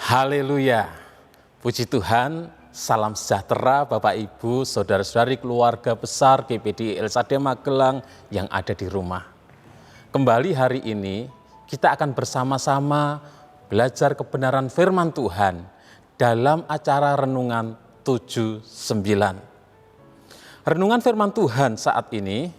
Haleluya, puji Tuhan, salam sejahtera Bapak Ibu, Saudara-saudari keluarga besar GPD Elsade Magelang yang ada di rumah. Kembali hari ini kita akan bersama-sama belajar kebenaran firman Tuhan dalam acara Renungan 7-9. Renungan firman Tuhan saat ini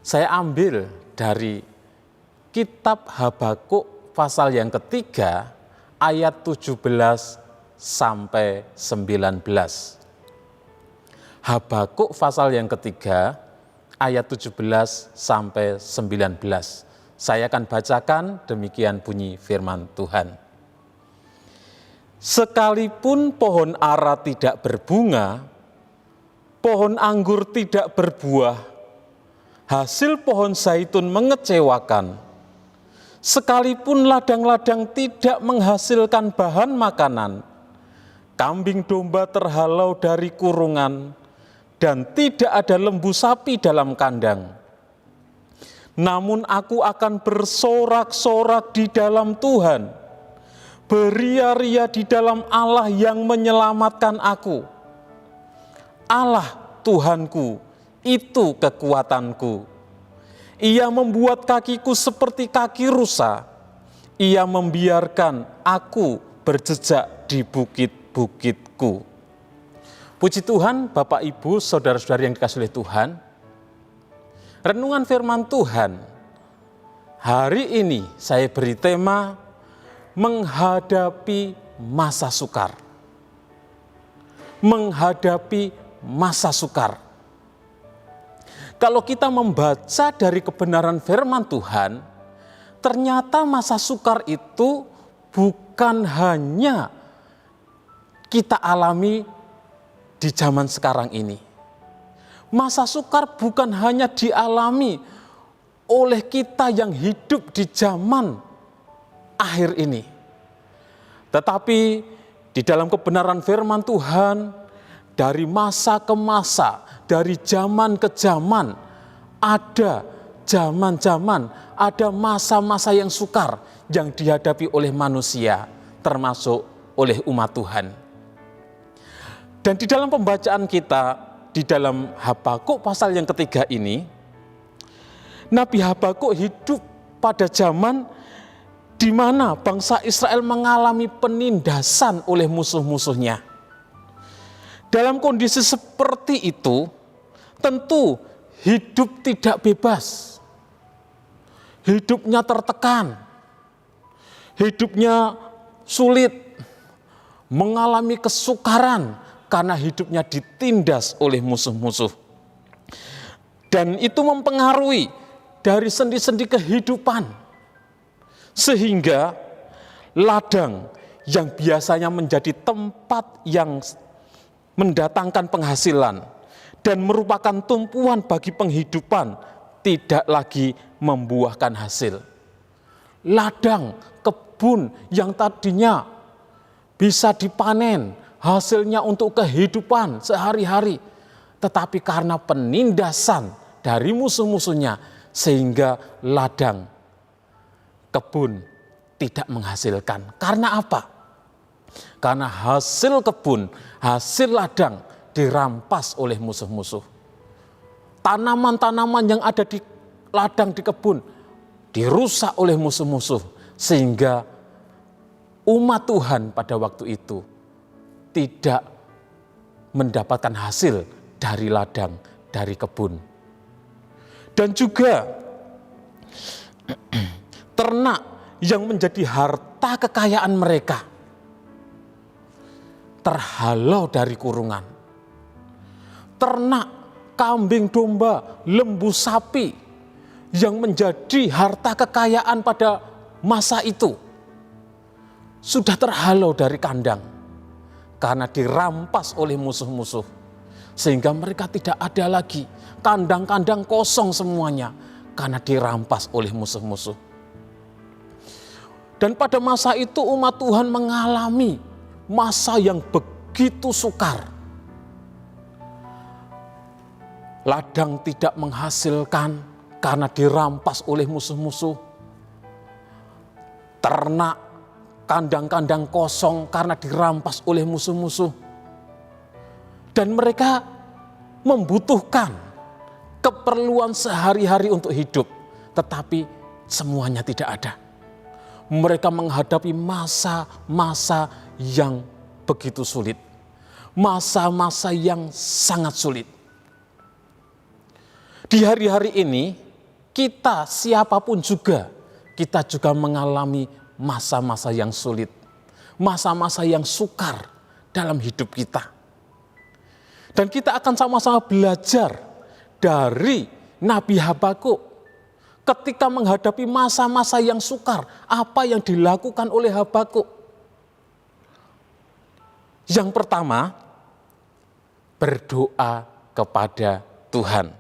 saya ambil dari kitab Habakuk pasal yang ketiga, ayat 17 sampai 19. Habakuk pasal yang ketiga, ayat 17 sampai 19. Saya akan bacakan, demikian bunyi firman Tuhan. Sekalipun pohon ara tidak berbunga, pohon anggur tidak berbuah, hasil pohon zaitun mengecewakan, sekalipun ladang-ladang tidak menghasilkan bahan makanan, kambing domba terhalau dari kurungan, dan tidak ada lembu sapi dalam kandang. Namun aku akan bersorak-sorak di dalam Tuhan, beria-ria di dalam Allah yang menyelamatkan aku. Allah Tuhanku, itu kekuatanku. Ia membuat kakiku seperti kaki rusa. Ia membiarkan aku berjejak di bukit-bukitku. Puji Tuhan, Bapak Ibu, Saudara-saudari yang dikasihi oleh Tuhan. Renungan firman Tuhan hari ini saya beri tema menghadapi masa sukar. Menghadapi masa sukar. Kalau kita membaca dari kebenaran firman Tuhan, ternyata masa sukar itu bukan hanya kita alami di zaman sekarang ini. Masa sukar bukan hanya dialami oleh kita yang hidup di zaman akhir ini. Tetapi di dalam kebenaran firman Tuhan, dari masa ke masa, dari zaman ke zaman, ada zaman-zaman, ada masa-masa yang sukar yang dihadapi oleh manusia, termasuk oleh umat Tuhan. Dan di dalam pembacaan kita, di dalam Habakuk pasal yang ketiga ini, Nabi Habakuk hidup pada zaman di mana bangsa Israel mengalami penindasan oleh musuh-musuhnya. Dalam kondisi seperti itu, tentu hidup tidak bebas. Hidupnya tertekan. Hidupnya sulit. Mengalami kesukaran karena hidupnya ditindas oleh musuh-musuh. Dan itu mempengaruhi dari sendi-sendi kehidupan. Sehingga ladang yang biasanya menjadi tempat yang mendatangkan penghasilan dan merupakan tumpuan bagi penghidupan tidak lagi membuahkan hasil. Ladang, kebun yang tadinya bisa dipanen, hasilnya untuk kehidupan sehari-hari, tetapi karena penindasan dari musuh-musuhnya sehingga ladang, kebun tidak menghasilkan. Karena apa? Karena hasil kebun, hasil ladang dirampas oleh musuh-musuh. Tanaman-tanaman yang ada di ladang, di kebun dirusak oleh musuh-musuh. Sehingga umat Tuhan pada waktu itu tidak mendapatkan hasil dari ladang, dari kebun. Dan juga ternak yang menjadi harta kekayaan mereka terhalau dari kurungan. Ternak, kambing domba, lembu sapi yang menjadi harta kekayaan pada masa itu sudah terhalau dari kandang karena dirampas oleh musuh-musuh. Sehingga mereka tidak ada lagi, kandang-kandang kosong semuanya karena dirampas oleh musuh-musuh. Dan pada masa itu umat Tuhan mengalami masa yang begitu sukar. Ladang tidak menghasilkan karena dirampas oleh musuh-musuh. Ternak kandang-kandang kosong karena dirampas oleh musuh-musuh. Dan mereka membutuhkan keperluan sehari-hari untuk hidup, tetapi semuanya tidak ada. Mereka menghadapi masa-masa yang begitu sulit, masa-masa yang sangat sulit. Di hari-hari ini, kita siapapun juga, kita juga mengalami masa-masa yang sulit, masa-masa yang sukar dalam hidup kita. Dan kita akan sama-sama belajar dari Nabi Habakuk. Ketika menghadapi masa-masa yang sukar, apa yang dilakukan oleh Habakuk? Yang pertama, berdoa kepada Tuhan.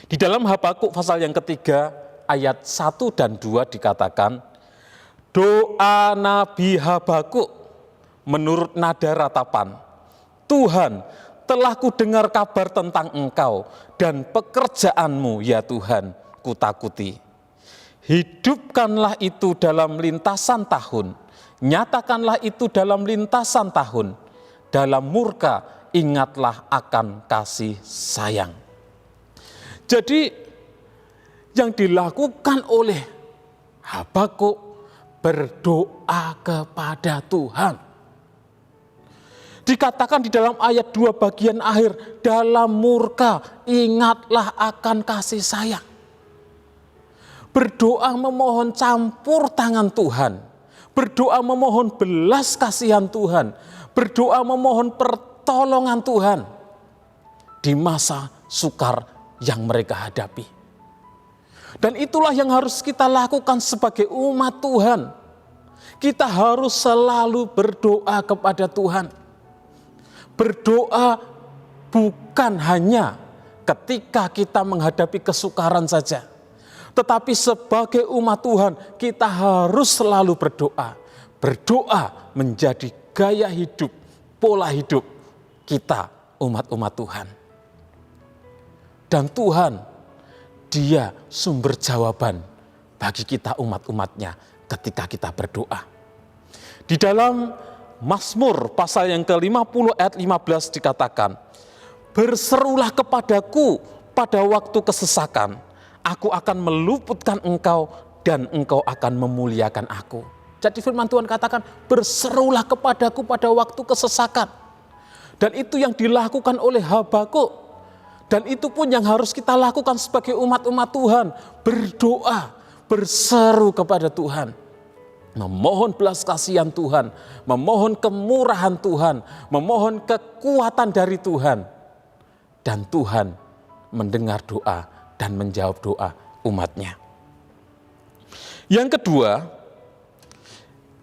Di dalam Habakuk pasal yang ketiga, ayat 1 dan 2 dikatakan, doa Nabi Habakuk menurut nada ratapan, Tuhan, telah kudengar kabar tentang engkau dan pekerjaanmu ya Tuhan, kutakuti. Hidupkanlah itu dalam lintasan tahun, nyatakanlah itu dalam lintasan tahun, dalam murka ingatlah akan kasih sayang. Jadi yang dilakukan oleh Habakuk berdoa kepada Tuhan. Dikatakan di dalam ayat 2 bagian akhir, dalam murka ingatlah akan kasih sayang. Berdoa memohon campur tangan Tuhan. Berdoa memohon belas kasihan Tuhan. Berdoa memohon pertolongan Tuhan di masa sukar yang mereka hadapi. Dan itulah yang harus kita lakukan sebagai umat Tuhan. Kita harus selalu berdoa kepada Tuhan. Berdoa bukan hanya ketika kita menghadapi kesukaran saja. Tetapi sebagai umat Tuhan kita harus selalu berdoa. Berdoa menjadi gaya hidup, pola hidup kita umat-umat Tuhan. Dan Tuhan, Dia sumber jawaban bagi kita umat-umatnya ketika kita berdoa. Di dalam Mazmur pasal yang ke-50 ayat 15 dikatakan, berserulah kepadaku pada waktu kesesakan, aku akan meluputkan engkau dan engkau akan memuliakan aku. Jadi firman Tuhan katakan, berserulah kepadaku pada waktu kesesakan. Dan itu yang dilakukan oleh Habakuk. Dan itu pun yang harus kita lakukan sebagai umat-umat Tuhan. Berdoa, berseru kepada Tuhan. Memohon belas kasihan Tuhan, memohon kemurahan Tuhan, memohon kekuatan dari Tuhan. Dan Tuhan mendengar doa dan menjawab doa umatnya. Yang kedua,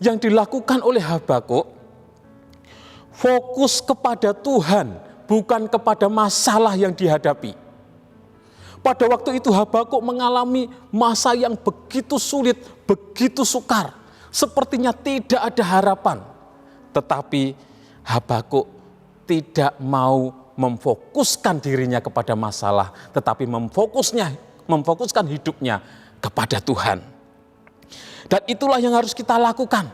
yang dilakukan oleh Habakuk, fokus kepada Tuhan, bukan kepada masalah yang dihadapi. Pada waktu itu Habakuk mengalami masa yang begitu sulit, begitu sukar. Sepertinya tidak ada harapan. Tetapi Habakuk tidak mau memfokuskan dirinya kepada masalah. Tetapi memfokuskan hidupnya kepada Tuhan. Dan itulah yang harus kita lakukan.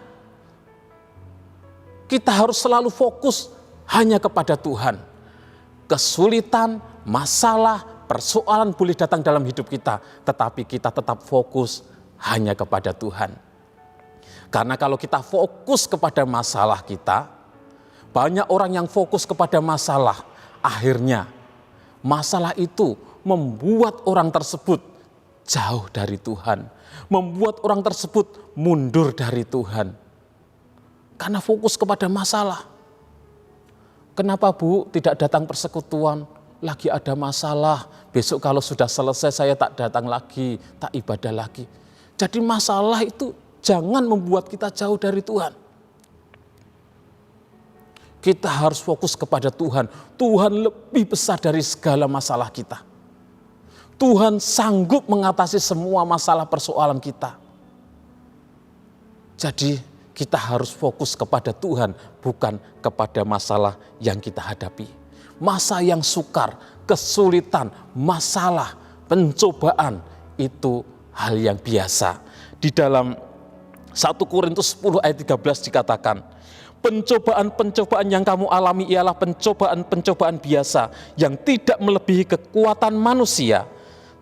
Kita harus selalu fokus hanya kepada Tuhan. Kesulitan, masalah, persoalan boleh datang dalam hidup kita. Tetapi kita tetap fokus hanya kepada Tuhan. Karena kalau kita fokus kepada masalah kita, banyak orang yang fokus kepada masalah, akhirnya masalah itu membuat orang tersebut jauh dari Tuhan, membuat orang tersebut mundur dari Tuhan. Karena fokus kepada masalah. Kenapa Bu tidak datang persekutuan? Lagi ada masalah, besok kalau sudah selesai saya tak datang lagi, tak ibadah lagi. Jadi masalah itu jangan membuat kita jauh dari Tuhan. Kita harus fokus kepada Tuhan. Tuhan lebih besar dari segala masalah kita. Tuhan sanggup mengatasi semua masalah persoalan kita. Jadi kita harus fokus kepada Tuhan, bukan kepada masalah yang kita hadapi. Masa yang sukar, kesulitan, masalah, pencobaan itu hal yang biasa. Di dalam 1 Korintus 10 ayat 13 dikatakan, pencobaan-pencobaan yang kamu alami ialah pencobaan-pencobaan biasa yang tidak melebihi kekuatan manusia,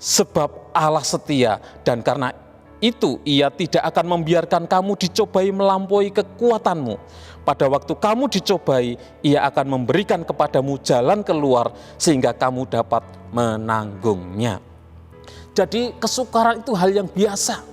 sebab Allah setia dan karena itu Ia tidak akan membiarkan kamu dicobai melampaui kekuatanmu. Pada waktu kamu dicobai, Ia akan memberikan kepadamu jalan keluar sehingga kamu dapat menanggungnya. Jadi kesukaran itu hal yang biasa.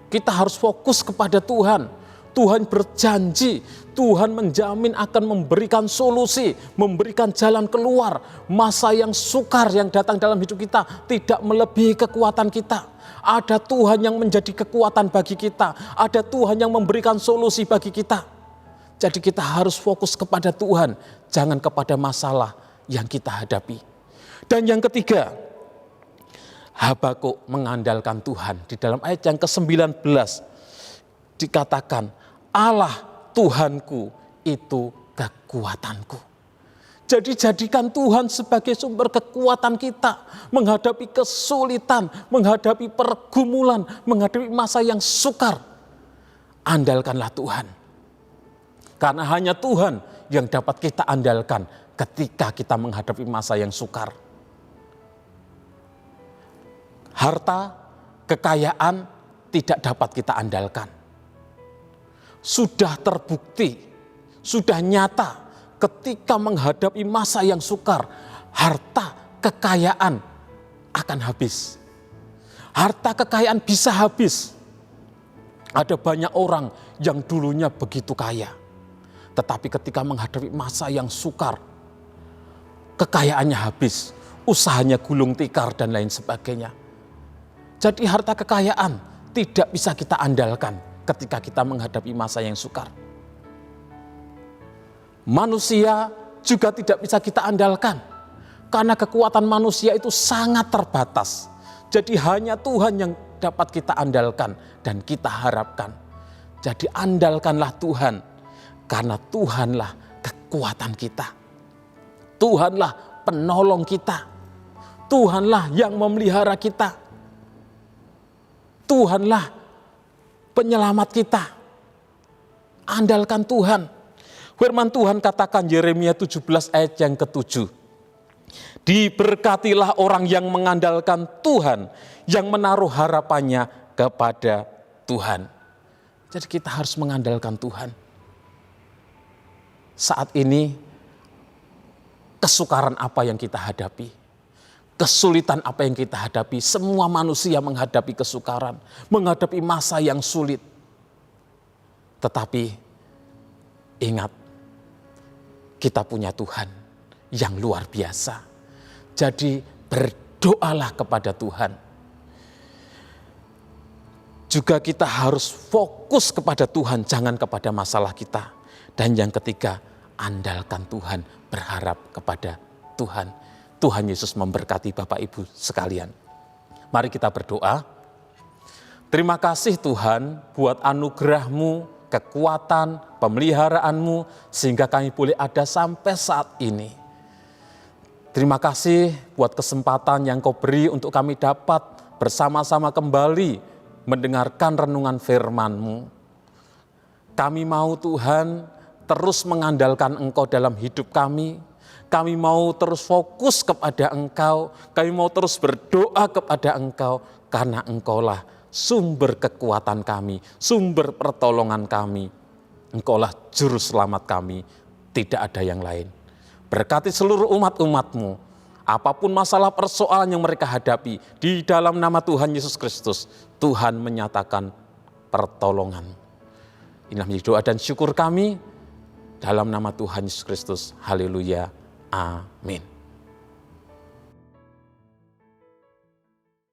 Kita harus fokus kepada Tuhan. Tuhan berjanji, Tuhan menjamin akan memberikan solusi, memberikan jalan keluar. Masa yang sukar yang datang dalam hidup kita tidak melebihi kekuatan kita. Ada Tuhan yang menjadi kekuatan bagi kita. Ada Tuhan yang memberikan solusi bagi kita. Jadi kita harus fokus kepada Tuhan, jangan kepada masalah yang kita hadapi. Dan yang ketiga, Habakuk mengandalkan Tuhan. Di dalam ayat yang ke-19 dikatakan, Allah Tuhanku itu kekuatanku. Jadi jadikan Tuhan sebagai sumber kekuatan kita menghadapi kesulitan, menghadapi pergumulan, menghadapi masa yang sukar. Andalkanlah Tuhan. Karena hanya Tuhan yang dapat kita andalkan ketika kita menghadapi masa yang sukar. Harta, kekayaan tidak dapat kita andalkan. Sudah terbukti, sudah nyata. Ketika menghadapi masa yang sukar, harta kekayaan akan habis. Harta kekayaan bisa habis. Ada banyak orang yang dulunya begitu kaya, tetapi ketika menghadapi masa yang sukar, kekayaannya habis, usahanya gulung tikar dan lain sebagainya. Jadi harta kekayaan tidak bisa kita andalkan ketika kita menghadapi masa yang sukar. Manusia juga tidak bisa kita andalkan karena kekuatan manusia itu sangat terbatas. Jadi hanya Tuhan yang dapat kita andalkan dan kita harapkan. Jadi andalkanlah Tuhan karena Tuhanlah kekuatan kita. Tuhanlah penolong kita. Tuhanlah yang memelihara kita. Tuhanlah penyelamat kita. Andalkan Tuhan. Firman Tuhan katakan Yeremia 17 ayat yang ke-7. Diberkatilah orang yang mengandalkan Tuhan, yang menaruh harapannya kepada Tuhan. Jadi kita harus mengandalkan Tuhan. Saat ini kesukaran apa yang kita hadapi? Kesulitan apa yang kita hadapi? Semua manusia menghadapi kesukaran, menghadapi masa yang sulit. Tetapi ingat, kita punya Tuhan yang luar biasa. Jadi berdoalah kepada Tuhan. Juga kita harus fokus kepada Tuhan, jangan kepada masalah kita. Dan yang ketiga, andalkan Tuhan, berharap kepada Tuhan. Tuhan Yesus memberkati Bapak Ibu sekalian. Mari kita berdoa. Terima kasih Tuhan buat anugerah-Mu, kekuatan, pemeliharaanmu, sehingga kami boleh ada sampai saat ini. Terima kasih buat kesempatan yang Kau beri untuk kami dapat bersama-sama kembali mendengarkan renungan firman-Mu. Kami mau Tuhan terus mengandalkan Engkau dalam hidup kami. Kami mau terus fokus kepada Engkau. Kami mau terus berdoa kepada Engkau karena Engkaulah sumber kekuatan kami, sumber pertolongan kami. Engkaulah juru selamat kami, tidak ada yang lain. Berkati seluruh umat-umat-Mu, apapun masalah persoalan yang mereka hadapi, di dalam nama Tuhan Yesus Kristus, Tuhan menyatakan pertolongan. Inilah menjadi doa dan syukur kami, dalam nama Tuhan Yesus Kristus. Haleluya. Amin.